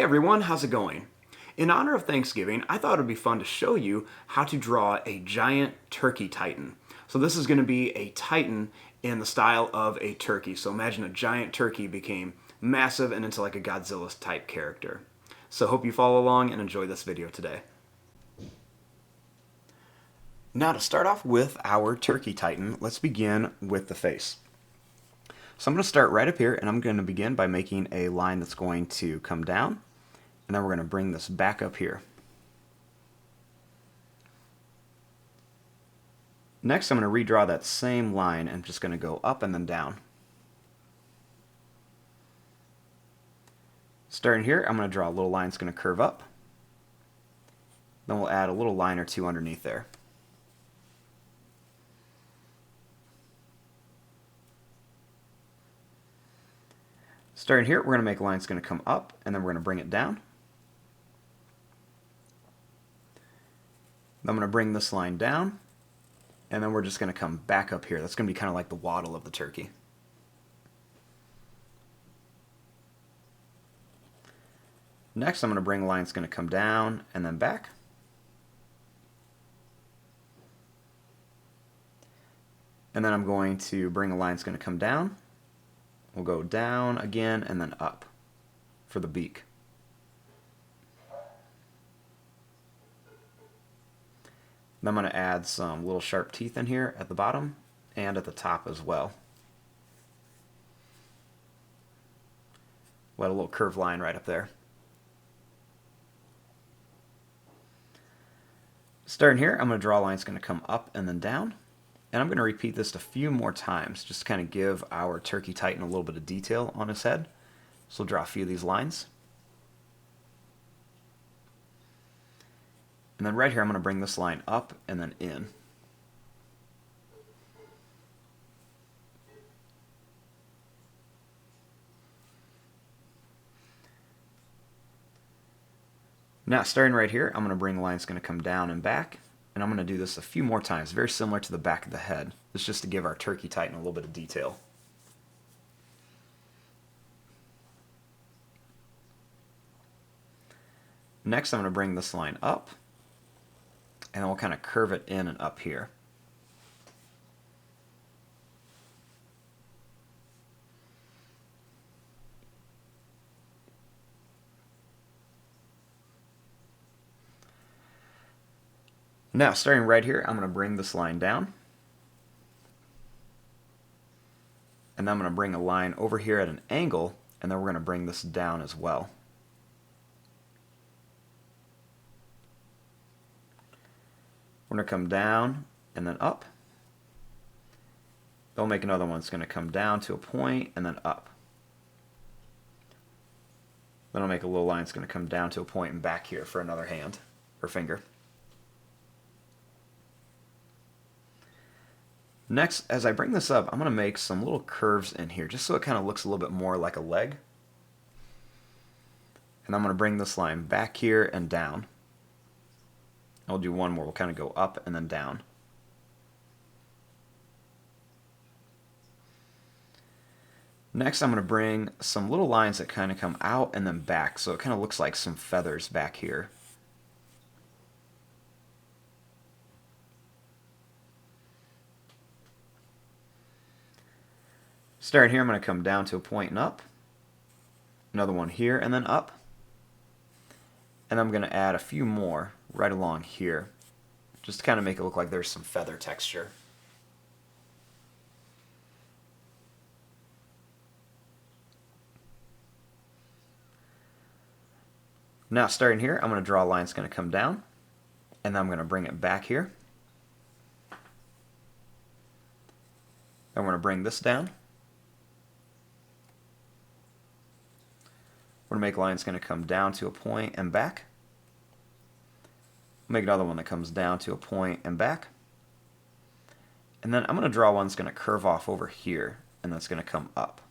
everyone, how's it going? In honor of Thanksgiving, I thought it would be fun to show you how to draw a giant turkey titan. So this is going to be a titan in the style of a turkey. So imagine a giant turkey became massive and into like a Godzilla type character. So hope you follow along and enjoy this video today. Now to start off with our turkey titan, let's begin with the face. So I'm going to start right up here, and I'm going to begin by making a line that's going to come down, and then we're going to bring this back up here. Next, I'm going to redraw that same line, and I'm just going to go up and then down. Starting here, I'm going to draw a little line that's going to curve up. Then we'll add a little line or two underneath there. Starting here, we're going to make a line that's going to come up, and then we're going to bring it down. Then I'm going to bring this line down, and then we're just going to come back up here. That's going to be kind of like the waddle of the turkey. Next, I'm going to bring a line that's going to come down and then back. And then I'm going to bring a line that's going to come down. We'll go down again and then up for the beak. Then I'm going to add some little sharp teeth in here at the bottom and at the top as well. We'll add a little curved line right up there. Starting here, I'm going to draw a line that's going to come up and then down. And I'm going to repeat this a few more times just to kind of give our turkey titan a little bit of detail on his head. So we'll draw a few of these lines. And then right here I'm going to bring this line up and then in. Now starting right here, I'm going to bring a line that's going to come down and back. And I'm going to do this a few more times, very similar to the back of the head. It's just to give our turkey titan a little bit of detail. Next, I'm going to bring this line up, and then we'll kind of curve it in and up here. Now, starting right here, I'm going to bring this line down. And then I'm going to bring a line over here at an angle, and then we're going to bring this down as well. We're going to come down and then up. Then we'll make another one that's going to come down to a point and then up. Then I'll make a little line that's going to come down to a point and back here for another hand or finger. Next, as I bring this up, I'm going to make some little curves in here just so it kind of looks a little bit more like a leg. And I'm going to bring this line back here and down. I'll do one more. We'll kind of go up and then down. Next, I'm going to bring some little lines that kind of come out and then back, so it kind of looks like some feathers back here. Starting here, I'm going to come down to a point and up. Another one here and then up. And I'm going to add a few more right along here, just to kind of make it look like there's some feather texture. Now starting here, I'm going to draw a line that's going to come down, and then I'm going to bring it back here. Then we're going to bring this down. We're going to make a line that's going to come down to a point and back. Make another one that comes down to a point and back. And then I'm going to draw one that's going to curve off over here, and that's going to come up.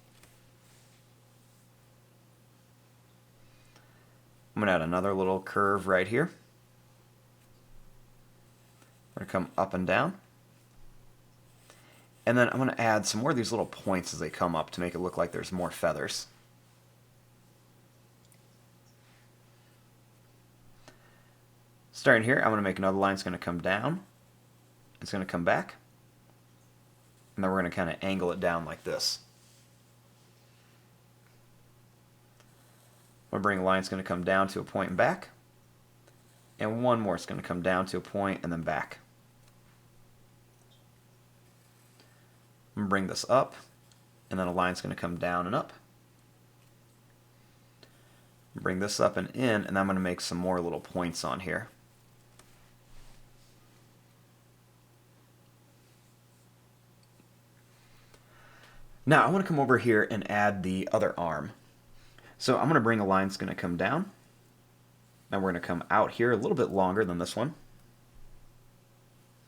I'm going to add another little curve right here. We're going to come up and down. And then I'm going to add some more of these little points as they come up to make it look like there's more feathers. Starting here, I'm going to make another line that's going to come down. It's going to come back. And then we're going to kind of angle it down like this. I'm going to bring a line that's going to come down to a point and back. And one more is going to come down to a point and then back. I'm going to bring this up, and then a line's going to come down and up. Bring this up and in, and I'm going to make some more little points on here. Now I want to come over here and add the other arm. So I'm going to bring a line that's going to come down. Now we're going to come out here a little bit longer than this one.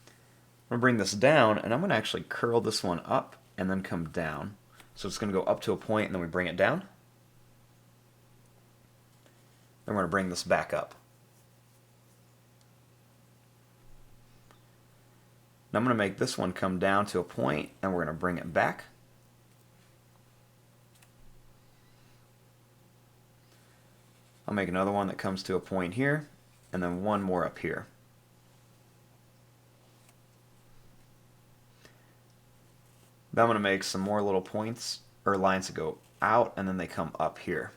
I'm going to bring this down, and I'm going to actually curl this one up and then come down. So it's going to go up to a point, and then we bring it down. Then we're going to bring this back up. Now I'm going to make this one come down to a point, and we're going to bring it back. I'll make another one that comes to a point here, and then one more up here. Then I'm going to make some more little points, or lines that go out, and then they come up here.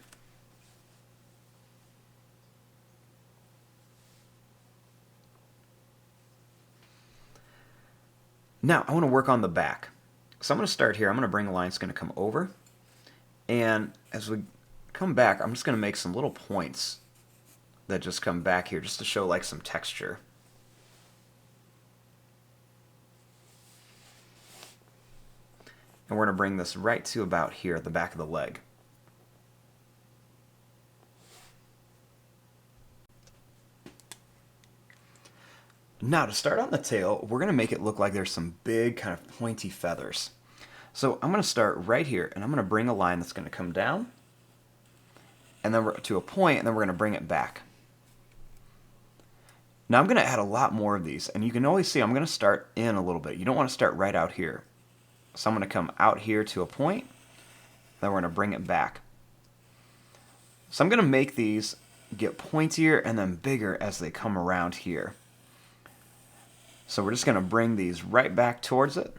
Now, I want to work on the back. So I'm going to start here. I'm going to bring a line that's going to come over. And as we come back, I'm just going to make some little points that just come back here just to show like some texture. And we're going to bring this right to about here at the back of the leg. Now to start on the tail, we're going to make it look like there's some big kind of pointy feathers. So I'm going to start right here, and I'm going to bring a line that's going to come down, and then we're to a point, and then we're going to bring it back. Now I'm going to add a lot more of these, and you can always see I'm going to start in a little bit. You don't want to start right out here. So I'm going to come out here to a point, then we're going to bring it back. So I'm going to make these get pointier and then bigger as they come around here. So we're just going to bring these right back towards it.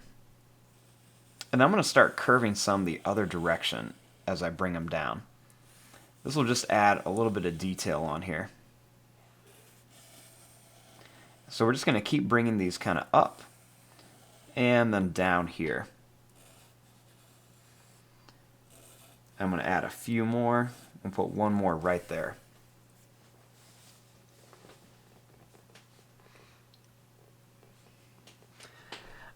And I'm going to start curving some the other direction as I bring them down. This will just add a little bit of detail on here. So we're just going to keep bringing these kind of up and then down here. I'm going to add a few more and put one more right there.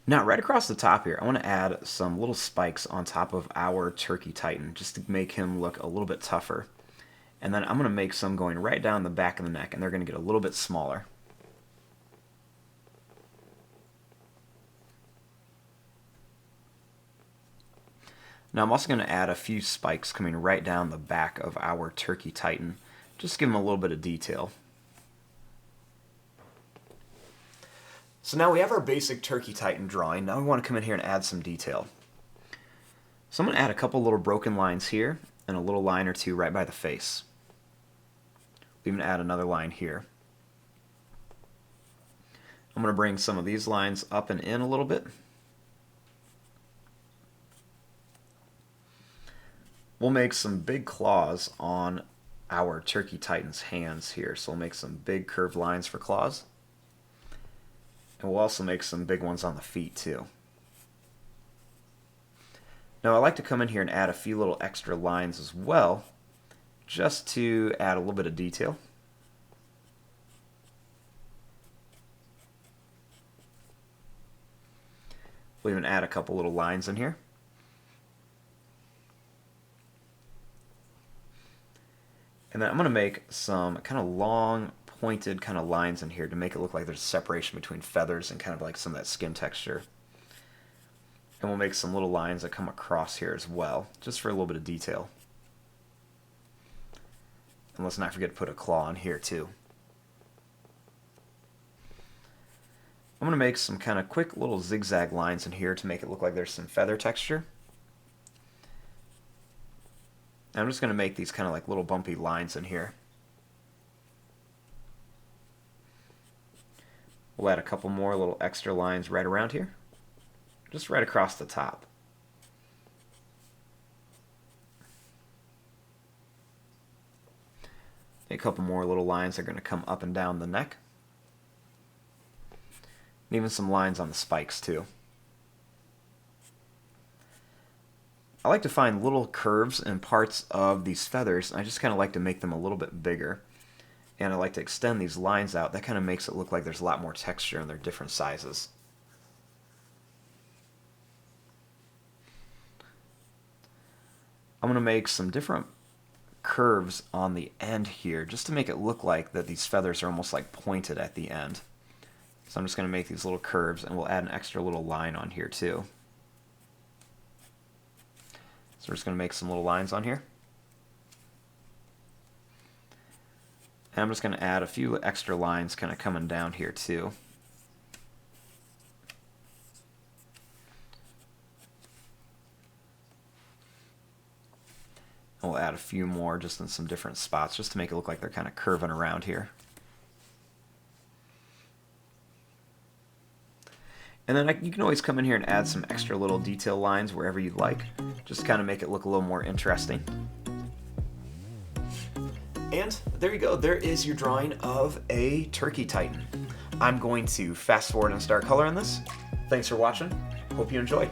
Now, right across the top here, I want to add some little spikes on top of our Turkey Titan, just to make him look a little bit tougher. And then I'm going to make some going right down the back of the neck, and they're going to get a little bit smaller. Now, I'm also going to add a few spikes coming right down the back of our Turkey Titan, just to give him a little bit of detail. So now we have our basic Turkey Titan drawing. Now we want to come in here and add some detail. So I'm going to add a couple little broken lines here and a little line or two right by the face. We're going to add another line here. I'm going to bring some of these lines up and in a little bit. We'll make some big claws on our Turkey Titan's hands here. So we'll make some big curved lines for claws. And we'll also make some big ones on the feet too. Now I like to come in here and add a few little extra lines as well, just to add a little bit of detail. We'll even add a couple little lines in here. And then I'm going to make some kind of long, pointed kind of lines in here to make it look like there's a separation between feathers and kind of like some of that skin texture. And we'll make some little lines that come across here as well, just for a little bit of detail. And let's not forget to put a claw on here too. I'm going to make some kind of quick little zigzag lines in here to make it look like there's some feather texture. I'm just going to make these kind of like little bumpy lines in here. We'll add a couple more little extra lines right around here, just right across the top. A couple more little lines are going to come up and down the neck. And even some lines on the spikes too. I like to find little curves in parts of these feathers, and I just kind of like to make them a little bit bigger. And I like to extend these lines out. That kind of makes it look like there's a lot more texture and they're different sizes. I'm going to make some different curves on the end here just to make it look like that these feathers are almost like pointed at the end. So I'm just going to make these little curves, and we'll add an extra little line on here too. So we're just going to make some little lines on here. And I'm just going to add a few extra lines kind of coming down here too. And we'll add a few more just in some different spots just to make it look like they're kind of curving around here. And then you can always come in here and add some extra little detail lines wherever you'd like, just to kind of make it look a little more interesting. And there you go, there is your drawing of a turkey titan. I'm going to fast forward and start coloring this. Thanks for watching, hope you enjoyed.